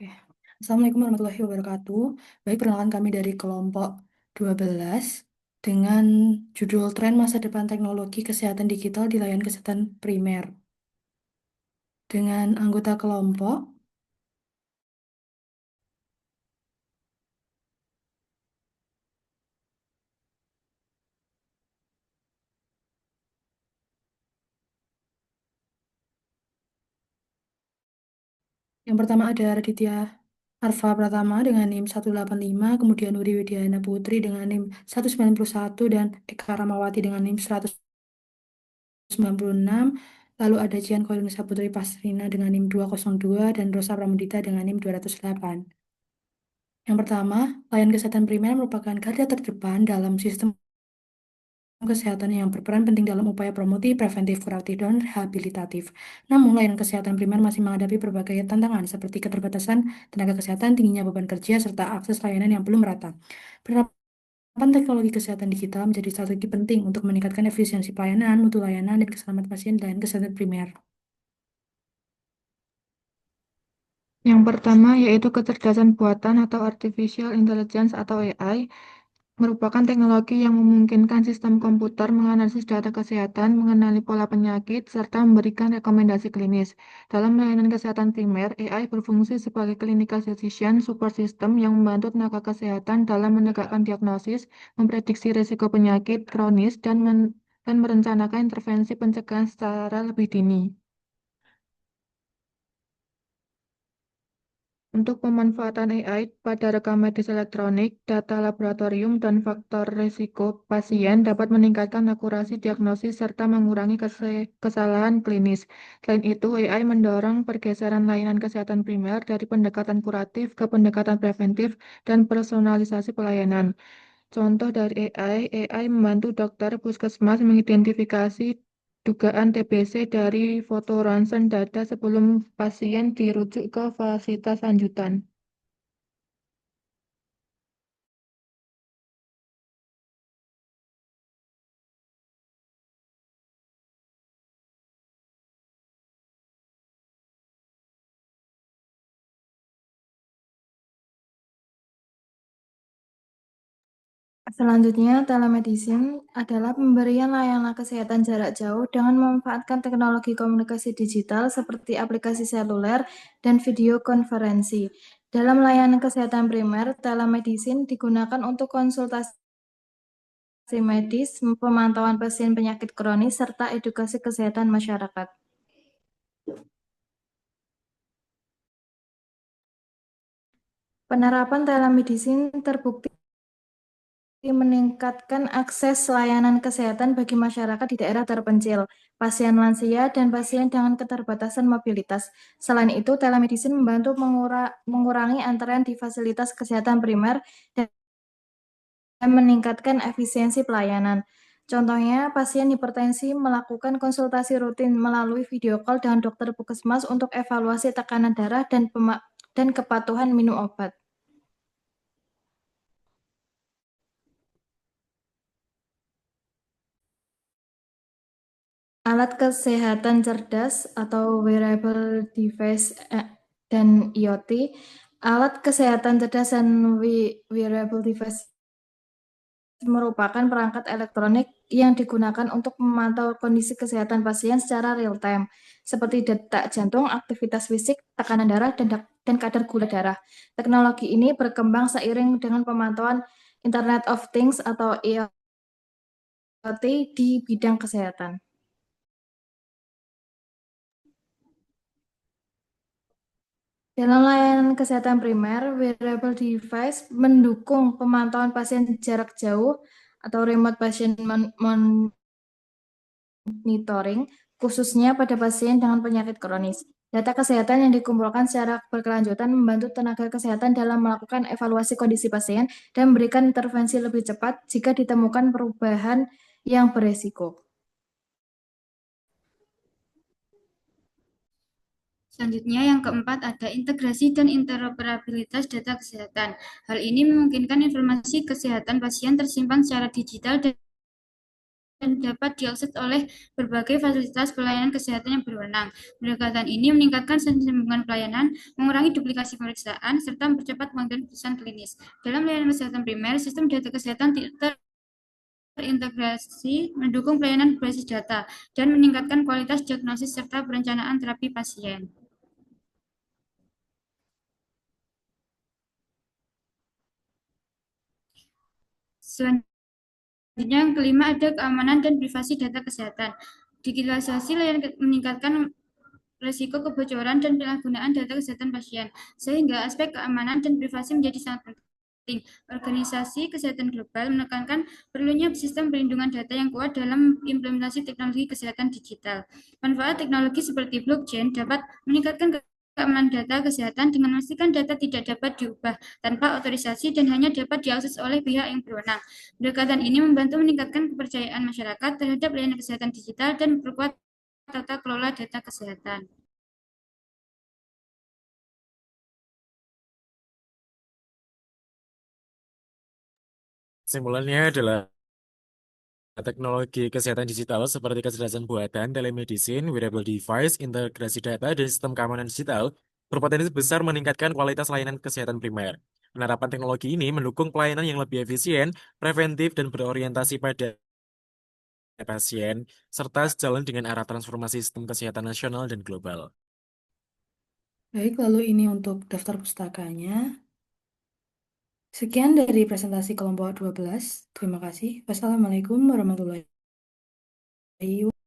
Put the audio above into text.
Oke. Assalamualaikum warahmatullahi wabarakatuh. Baik, perkenalkan kami dari kelompok 12 dengan judul Tren Masa Depan Teknologi Kesehatan Digital di Layanan Kesehatan Primer. Dengan anggota kelompok, yang pertama ada Raditya Arfa Pratama dengan NIM 185, kemudian Wuri Widiana Putri dengan NIM 191, dan Eka Ramawati dengan NIM 196. Lalu ada Jian Koirunisa Putri Pasrina dengan NIM 202 dan Rosa Pramudita dengan NIM 208. Yang pertama, layanan kesehatan primer merupakan garda terdepan dalam sistem kesehatan yang berperan penting dalam upaya promotif, preventif, kuratif, dan rehabilitatif. Namun, layanan kesehatan primer masih menghadapi berbagai tantangan seperti keterbatasan tenaga kesehatan, tingginya beban kerja, serta akses layanan yang belum merata. Penerapan teknologi kesehatan digital menjadi strategi penting untuk meningkatkan efisiensi pelayanan, mutu layanan, dan keselamatan pasien di layanan kesehatan primer. Yang pertama yaitu kecerdasan buatan atau artificial intelligence atau AI, merupakan teknologi yang memungkinkan sistem komputer menganalisis data kesehatan, mengenali pola penyakit, serta memberikan rekomendasi klinis. Dalam layanan kesehatan primer, AI berfungsi sebagai clinical decision support system yang membantu tenaga kesehatan dalam menegakkan diagnosis, memprediksi risiko penyakit kronis, dan merencanakan intervensi pencegahan secara lebih dini. Untuk pemanfaatan AI pada rekam medis elektronik, data laboratorium, dan faktor risiko pasien dapat meningkatkan akurasi diagnosis serta mengurangi kesalahan klinis. Selain itu, AI mendorong pergeseran layanan kesehatan primer dari pendekatan kuratif ke pendekatan preventif dan personalisasi pelayanan. Contoh dari AI membantu dokter puskesmas mengidentifikasi dugaan TBC dari foto ronsen dada sebelum pasien dirujuk ke fasilitas lanjutan. Selanjutnya, telemedicine adalah pemberian layanan kesehatan jarak jauh dengan memanfaatkan teknologi komunikasi digital seperti aplikasi seluler dan video konferensi. Dalam layanan kesehatan primer, telemedicine digunakan untuk konsultasi medis, pemantauan pasien penyakit kronis, serta edukasi kesehatan masyarakat. Penerapan telemedicine terbukti meningkatkan akses layanan kesehatan bagi masyarakat di daerah terpencil, pasien lansia, dan pasien dengan keterbatasan mobilitas. Selain itu, telemedicine membantu mengurangi antrean di fasilitas kesehatan primer dan meningkatkan efisiensi pelayanan. Contohnya, pasien hipertensi melakukan konsultasi rutin melalui video call dengan dokter puskesmas untuk evaluasi tekanan darah dan kepatuhan minum obat. Alat kesehatan cerdas atau wearable device dan IoT. Alat kesehatan cerdas dan wearable device merupakan perangkat elektronik yang digunakan untuk memantau kondisi kesehatan pasien secara real-time, seperti detak jantung, aktivitas fisik, tekanan darah, dan kadar gula darah. Teknologi ini berkembang seiring dengan pemantauan Internet of Things atau IoT di bidang kesehatan. Dalam layanan kesehatan primer, wearable device mendukung pemantauan pasien jarak jauh atau remote patient monitoring, khususnya pada pasien dengan penyakit kronis. Data kesehatan yang dikumpulkan secara berkelanjutan membantu tenaga kesehatan dalam melakukan evaluasi kondisi pasien dan memberikan intervensi lebih cepat jika ditemukan perubahan yang beresiko. Selanjutnya, yang keempat ada integrasi dan interoperabilitas data kesehatan. Hal ini memungkinkan informasi kesehatan pasien tersimpan secara digital dan dan dapat diakses oleh berbagai fasilitas pelayanan kesehatan yang berwenang. Pendekatan ini meningkatkan kesinambungan pelayanan, mengurangi duplikasi pemeriksaan, serta mempercepat pengambilan keputusan klinis. Dalam layanan kesehatan primer, sistem data kesehatan terintegrasi mendukung pelayanan berbasis data dan meningkatkan kualitas diagnosis serta perencanaan terapi pasien. Selanjutnya, yang kelima ada keamanan dan privasi data kesehatan. Digitalisasi layanan meningkatkan risiko kebocoran dan penyalahgunaan data kesehatan pasien, sehingga aspek keamanan dan privasi menjadi sangat penting. Organisasi Kesehatan Global menekankan perlunya sistem perlindungan data yang kuat dalam implementasi teknologi kesehatan digital. Manfaat teknologi seperti blockchain dapat meningkatkan keamanan data kesehatan dengan memastikan data tidak dapat diubah tanpa otorisasi dan hanya dapat diakses oleh pihak yang berwenang. Pendekatan ini membantu meningkatkan kepercayaan masyarakat terhadap layanan kesehatan digital dan memperkuat tata kelola data kesehatan. Kesimpulannya adalah teknologi kesehatan digital seperti kecerdasan buatan, telemedicine, wearable device, integrasi data, dan sistem keamanan digital berpotensi besar meningkatkan kualitas layanan kesehatan primer. Penerapan teknologi ini mendukung pelayanan yang lebih efisien, preventif, dan berorientasi pada pasien, serta sejalan dengan arah transformasi sistem kesehatan nasional dan global. Baik, lalu ini untuk daftar pustakanya. Sekian dari presentasi kelompok 12. Terima kasih. Wassalamualaikum warahmatullahi wabarakatuh.